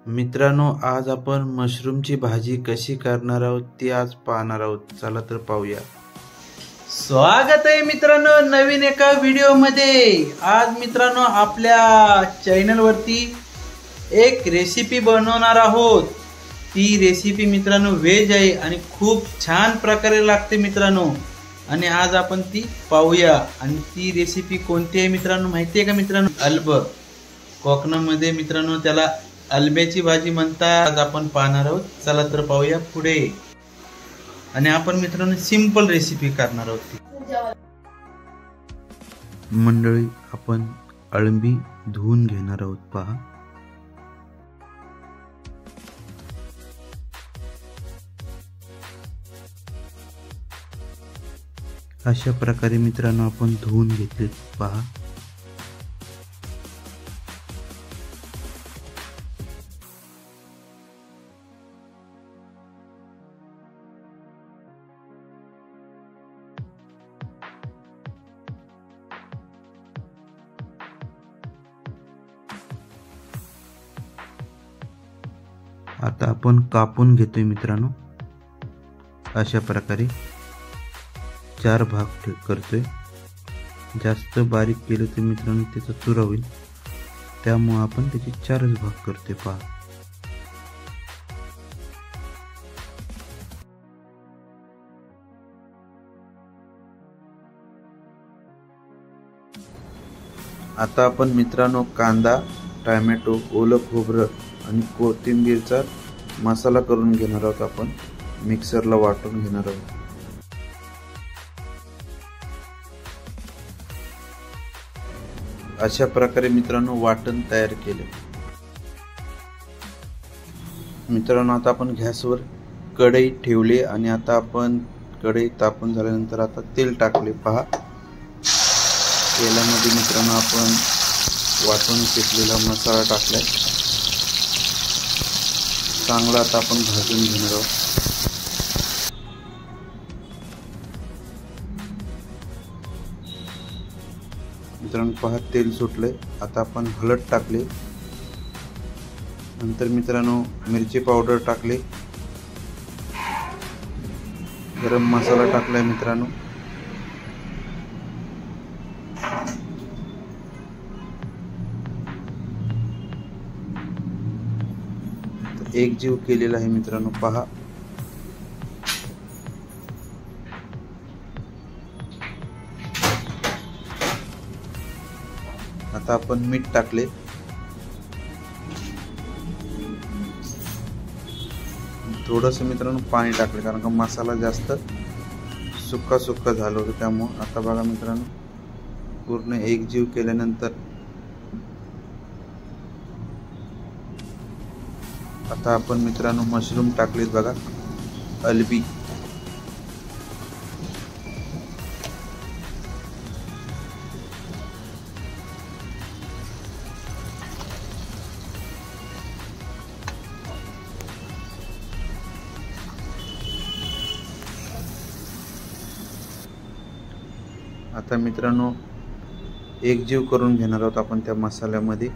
मित्रांनो, आज आपण मशरूमची भाजी कशी करणार आहोत ती आज पाहणार आहोत। चला तर पाहूया। स्वागत आहे मित्रांनो नवीन एका व्हिडिओ मध्ये। आज मित्रांनो आपल्या चॅनल वरती एक रेसिपी बनवणार आहोत। ती रेसिपी मित्रांनो व्हेज आहे आणि खूप छान प्रकारे लागते मित्रांनो। आणि आज आपण ती पाहूया। आणि ती रेसिपी कोणती आहे मित्रांनो माहिती आहे का मित्रांनो? अल्ब कोकणामध्ये मित्रांनो त्याला अल्ब्याची भाजी म्हणतात। आज आपण पाहणार आहोत। चला तर पाहूया पुढे। आणि आपण मित्रांनो सिंपल रेसिपी करणार आहोत। मंडळी आपण अळंबी धुवून घेणार आहोत। पहा अशा प्रकारे मित्रांनो आपण धुवून घेतले। पहा आता आपण कापून घेतोय मित्रांनो। अशा प्रकारे 4 भाग करतोय। जास्त बारीक केलं तर मित्रांनो त्याचा चुरा होईल, त्यामुळे आपण त्याचे 4च भाग करतोय। पहा आता आपण मित्रांनो कांदा, टोमॅटो, ओलं खोबरं आणि कोथिंबीरचा मसाला करून घेणार आहोत। आपण मिक्सरला वाटून घेणार आहोत। अशा प्रकारे मित्रांनो वाटण तयार केले। मित्रांनो आता आपण गॅसवर कढई ठेवली आणि आता आपण कढई तापून झाल्यानंतर आता तेल टाकले। पहा तेलामध्ये मित्रांनो आपण वाटून घेतलेला मसाला टाकलाय। चांगला आता आपण भाजून घेणार आहोत। मित्रांनो पहा तेल सुटले। आता आपण हळद टाकले, नंतर मित्रांनो मिरची पावडर टाकले, गरम मसाला टाकलाय मित्रांनो, एक जीव केलेला आहे मित्रांनो। पहा आता आपण मीठ टाकले, थोडस मित्रांनो पाणी टाकले कारण का मसाला जास्त सुक्का सुक्का झाला होता, त्यामुळे आता बघा मित्रांनो पूर्ण एक जीव केल्यानंतर आता आपण मित्रांनो मशरूम टाकलेत बघा, अल्बी। आता मित्रांनो एक जीव करून घेणार आहोत आपण त्या मसाल्यामध्ये।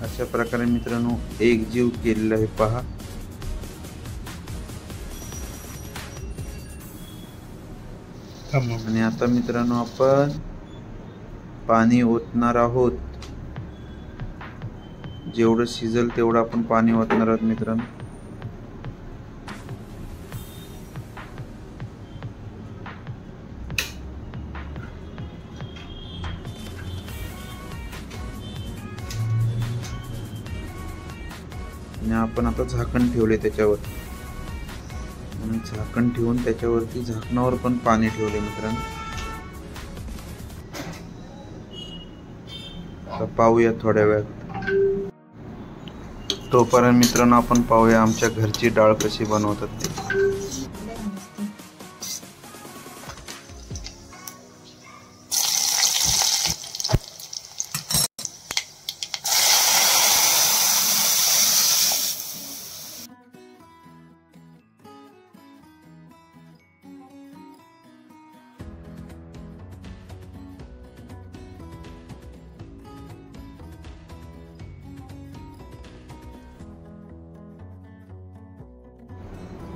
अशा प्रकारे मित्रांनो एक जीव केलेला आहे। पहा आणि आता मित्रांनो आपण पाणी ओतणार आहोत। जेवढं शिजल तेवढं आपण पाणी ओतणार आहोत मित्रांनो। आणि आपण आता झाकण ठेवले त्याच्यावर, आणि झाकण ठेवून त्याच्यावरती झाकणावर पण पाणी ठेवले मित्रांनो। आता पाहूया थोड्या वेळात। तोपर्यंत मित्रांनो आपण पाहूया आमच्या घरची डाळ कशी बनवतात ते।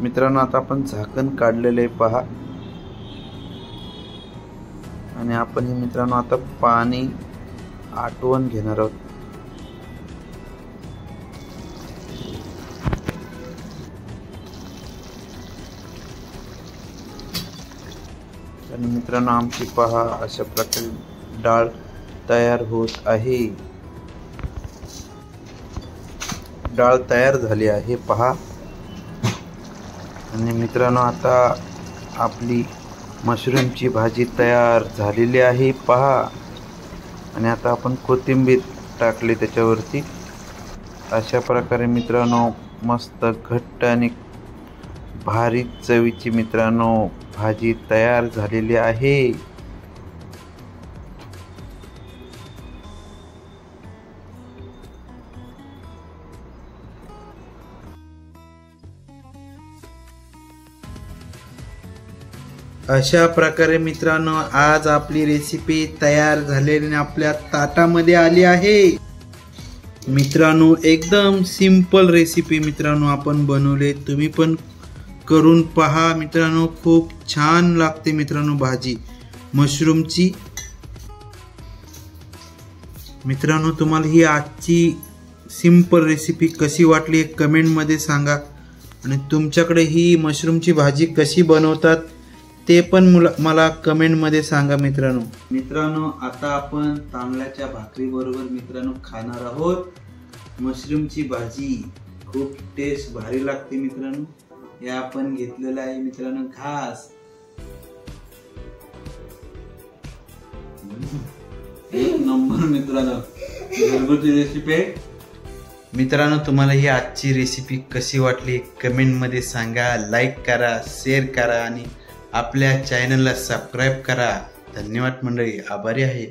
मित्रांनो आता आपण झाकण काढलेले पहा आणि आपण मित्रांनो आता पाणी आटवून घेणार आहोत। आणि मित्रांनो आमची पहा अशा प्रकारे डाळ तयार होत आहे। डाळ तयार झाली आहे पहा। आणि मित्रांनो आता आपली मशरूमची भाजी तयार झालेली आहे पहा। आणि आता आपण कोथिंबीर टाकली त्याच्यावरती। अशा प्रकारे मित्रांनो मस्त घट्ट आणि भारी चवीची मित्रांनो भाजी तयार झालेली आहे। अशा प्रकारे मित्रांनो आज आपली रेसिपी तयार झालेली आपल्या ताटामध्ये आली आहे। मित्रांनो एकदम सिंपल रेसिपी मित्रांनो आपण बनवले, तुम्ही पण करून पहा मित्रांनो, खूप छान लागते मित्रांनो भाजी मशरूमची। मित्रांनो तुम्हाला ही आजची सिंपल रेसिपी कशी वाटली कमेंट मध्ये सांगा। आणि तुमच्याकडे ही मशरूमची भाजी कशी बनवतात ते पण मला कमेंट मध्ये सांगा मित्रांनो। मित्रांनो आता आपण तांदळाच्या भाकरी बरोबर मित्रांनो खाणार आहोत मशरूमची भाजी। खूप टेस्ट भारी लागते मित्रांनो। हे आपण घेतलेला आहे मित्रांनो घास। एक नंबर मित्रांनो घरगुती रेसिपी। मित्रांनो तुम्हाला ही आजची रेसिपी कशी वाटली कमेंट मध्ये सांगा, लाईक करा, शेअर करा आणि आपल्या चॅनलला सबस्क्राइब करा। धन्यवाद मंडळी, आभारी आहे।